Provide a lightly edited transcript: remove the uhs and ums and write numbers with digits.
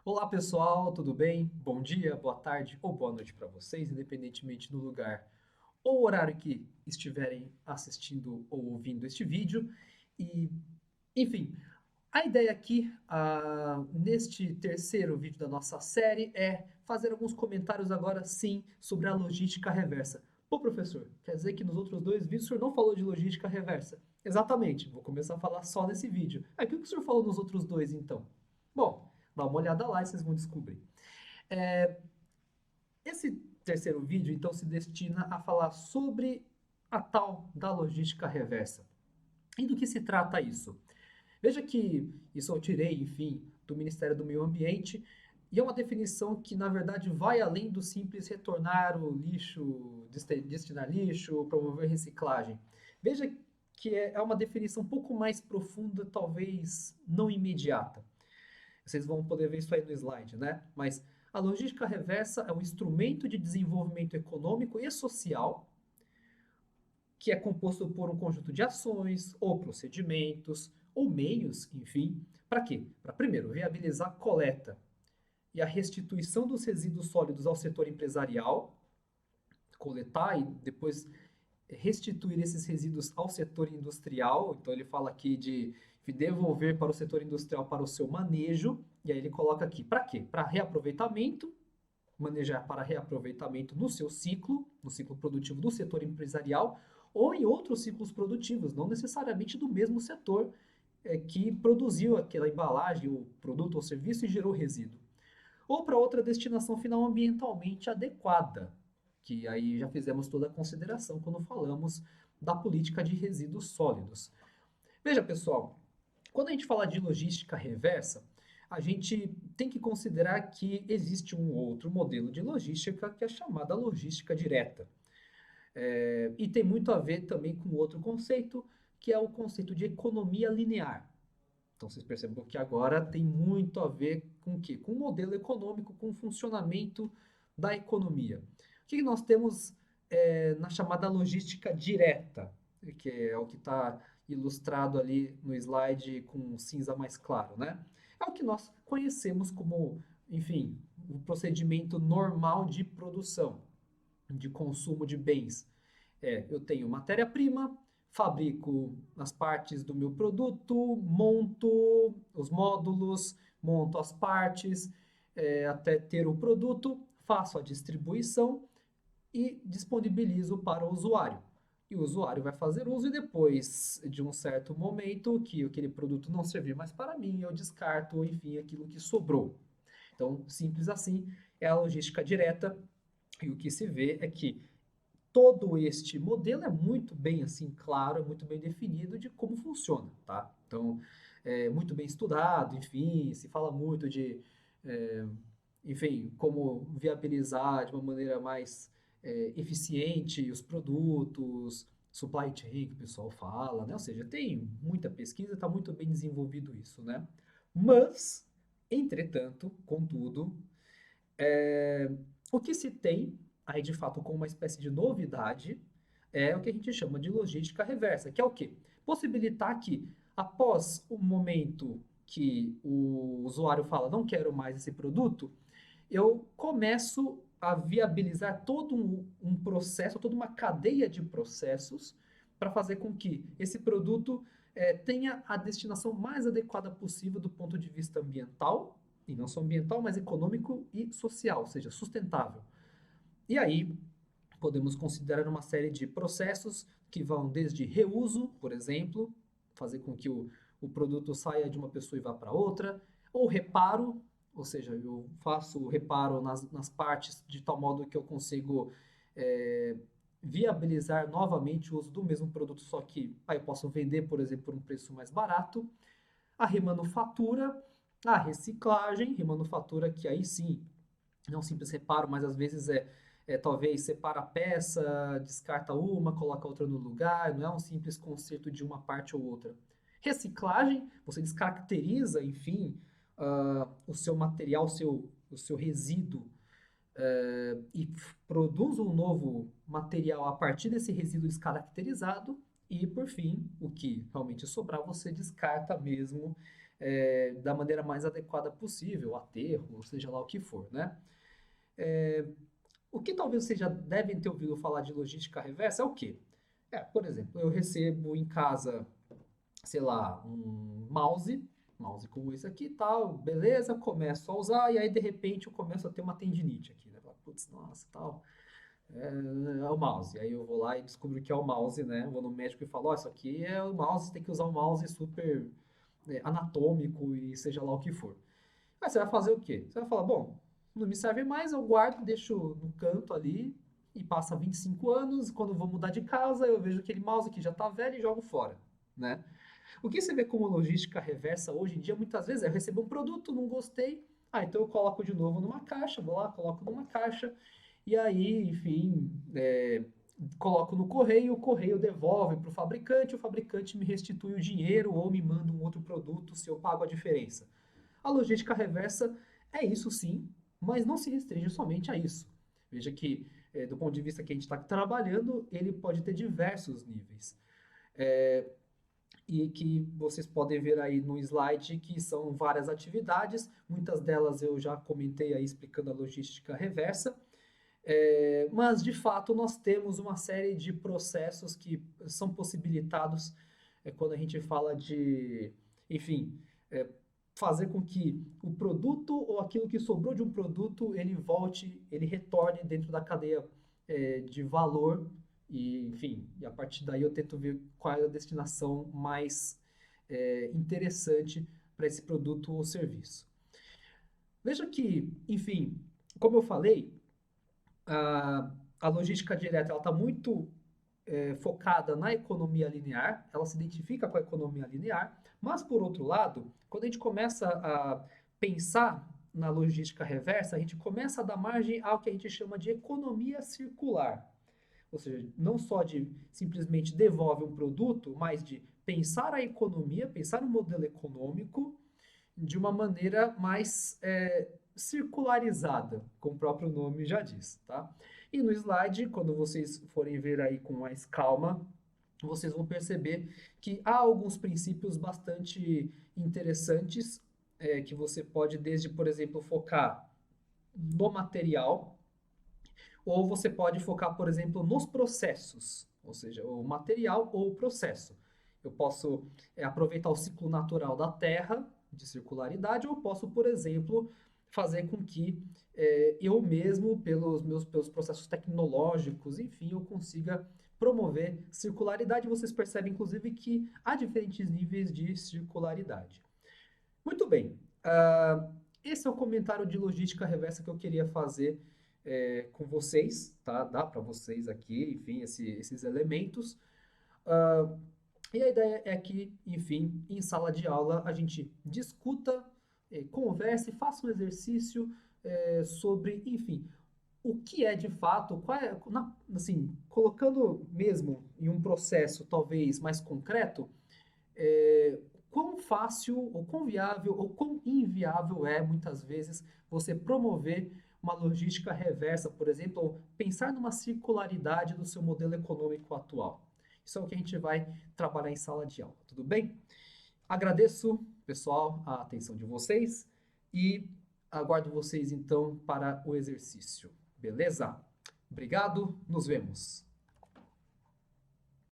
Olá pessoal, tudo bem? Bom dia, boa tarde ou boa noite para vocês, independentemente do lugar ou horário que estiverem assistindo ou ouvindo este vídeo. E, enfim, a ideia aqui, neste terceiro vídeo da nossa série, é fazer alguns comentários agora sim sobre a logística reversa. Pô, professor, quer dizer que nos outros dois vídeos o senhor não falou de logística reversa? Exatamente, vou começar a falar só nesse vídeo. O que o senhor falou nos outros dois então? Bom, dá uma olhada lá e vocês vão descobrir. É, esse terceiro vídeo, então, se destina a falar sobre a tal da logística reversa. E do que se trata isso? Veja que isso eu tirei, enfim, do Ministério do Meio Ambiente, e é uma definição que, na verdade, vai além do simples retornar o lixo, destinar lixo, promover reciclagem. Veja que é uma definição um pouco mais profunda, talvez não imediata. Vocês vão poder ver isso aí no slide, né? Mas a logística reversa é um instrumento de desenvolvimento econômico e social que é composto por um conjunto de ações ou procedimentos ou meios, enfim, para quê? Para, primeiro, viabilizar a coleta e a restituição dos resíduos sólidos ao setor empresarial, coletar e depois restituir esses resíduos ao setor industrial. Então ele fala aqui de devolver para o setor industrial para o seu manejo. E aí ele coloca aqui para quê? Para reaproveitamento, manejar para reaproveitamento no seu ciclo, no ciclo produtivo do setor empresarial, ou em outros ciclos produtivos, não necessariamente do mesmo setor que produziu aquela embalagem, o produto ou serviço e gerou resíduo. Ou para outra destinação final ambientalmente adequada, que aí já fizemos toda a consideração quando falamos da política de resíduos sólidos. Veja, pessoal, quando a gente fala de logística reversa, a gente tem que considerar que existe um outro modelo de logística que é chamada logística direta. E tem muito a ver também com outro conceito, que é o conceito de economia linear. Então vocês percebem que agora tem muito a ver com o quê? Com o modelo econômico, com o funcionamento da economia. O que nós temos na chamada logística direta, que é o que está ilustrado ali no slide com um cinza mais claro, né? É o que nós conhecemos como, enfim, o procedimento normal de produção, de consumo de bens. Eu tenho matéria-prima, fabrico as partes do meu produto, monto os módulos, monto as partes, até ter o produto, faço a distribuição e disponibilizo para o usuário. E o usuário vai fazer uso e depois de um certo momento que aquele produto não servir mais para mim, eu descarto, enfim, aquilo que sobrou. Então, simples assim, é a logística direta e o que se vê é que todo este modelo é muito bem assim claro, é muito bem definido de como funciona, tá? Então, é muito bem estudado, enfim, se fala muito de, é, enfim, como viabilizar de uma maneira mais eficiente os produtos, supply chain que o pessoal fala, né? Ou seja, tem muita pesquisa, está muito bem desenvolvido isso, né? Mas, entretanto, contudo, o que se tem aí de fato como uma espécie de novidade é o que a gente chama de logística reversa, que é o quê? Possibilitar que após o momento que o usuário fala não quero mais esse produto, eu começo a viabilizar todo um processo, toda uma cadeia de processos para fazer com que esse produto tenha a destinação mais adequada possível do ponto de vista ambiental, e não só ambiental, mas econômico e social, ou seja, sustentável. E aí podemos considerar uma série de processos que vão desde reuso, por exemplo, fazer com que o produto saia de uma pessoa e vá para outra, ou reparo, ou seja, eu faço o reparo nas partes de tal modo que eu consigo é, viabilizar novamente o uso do mesmo produto, só que aí eu posso vender, por exemplo, por um preço mais barato. A remanufatura, a reciclagem, remanufatura que aí sim não é um simples reparo, mas às vezes talvez separa a peça, descarta uma, coloca outra no lugar, não é um simples conserto de uma parte ou outra. Reciclagem, você descaracteriza, enfim, o seu material, o seu resíduo, e produz um novo material a partir desse resíduo descaracterizado. E, por fim, o que realmente sobrar, você descarta mesmo da maneira mais adequada possível, aterro, ou seja lá o que for, né? O que talvez vocês já devem ter ouvido falar de logística reversa é o quê? Por exemplo, eu recebo em casa, sei lá, um mouse como esse aqui e tal, beleza, começo a usar e aí de repente eu começo a ter uma tendinite aqui, né? Putz, nossa, tal, é o mouse. Aí eu vou lá e descubro que é o mouse, né? Vou no médico e falo, ó, isso aqui é o mouse, você tem que usar um mouse super anatômico e seja lá o que for. Aí você vai fazer o quê? Você vai falar, bom, não me serve mais, eu guardo, deixo no canto ali e passa 25 anos, quando eu vou mudar de casa, eu vejo aquele mouse que já está velho e jogo fora, né? O que você vê como logística reversa hoje em dia, muitas vezes, é eu recebo um produto, não gostei, então eu coloco de novo numa caixa, vou lá, coloco numa caixa, e aí, enfim, coloco no correio, o correio devolve para o fabricante me restitui o dinheiro ou me manda um outro produto se eu pago a diferença. A logística reversa é isso sim, mas não se restringe somente a isso. Veja que, do ponto de vista que a gente está trabalhando, ele pode ter diversos níveis. E que vocês podem ver aí no slide que são várias atividades, muitas delas eu já comentei aí explicando a logística reversa, mas de fato nós temos uma série de processos que são possibilitados quando a gente fala de, enfim, é, fazer com que o produto ou aquilo que sobrou de um produto ele volte, ele retorne dentro da cadeia de valor e, enfim, e a partir daí eu tento ver qual é a destinação mais interessante para esse produto ou serviço. Veja que, enfim, como eu falei, a logística direta está muito focada na economia linear, ela se identifica com a economia linear, mas por outro lado, quando a gente começa a pensar na logística reversa, a gente começa a dar margem ao que a gente chama de economia circular. Ou seja, não só de simplesmente devolve um produto, mas de pensar a economia, pensar no modelo econômico de uma maneira mais circularizada, como o próprio nome já diz, tá? E no slide, quando vocês forem ver aí com mais calma, vocês vão perceber que há alguns princípios bastante interessantes que você pode, desde, por exemplo, focar no material, ou você pode focar, por exemplo, nos processos, ou seja, o material ou o processo. Eu posso aproveitar o ciclo natural da Terra, de circularidade, ou posso, por exemplo, fazer com que eu mesmo, pelos processos tecnológicos, enfim, eu consiga promover circularidade. Vocês percebem, inclusive, que há diferentes níveis de circularidade. Muito bem. Esse é o comentário de logística reversa que eu queria fazer com vocês, tá? Dá para vocês aqui, enfim, esses elementos. Uh, e a ideia é que, enfim, em sala de aula a gente discuta, converse, faça um exercício sobre, enfim, o que é de fato, qual é, assim, colocando mesmo em um processo talvez mais concreto, quão fácil, ou quão viável, ou quão inviável é, muitas vezes, você promover uma logística reversa, por exemplo, ou pensar numa circularidade do seu modelo econômico atual. Isso é o que a gente vai trabalhar em sala de aula, tudo bem? Agradeço, pessoal, a atenção de vocês e aguardo vocês então para o exercício, beleza? Obrigado, nos vemos.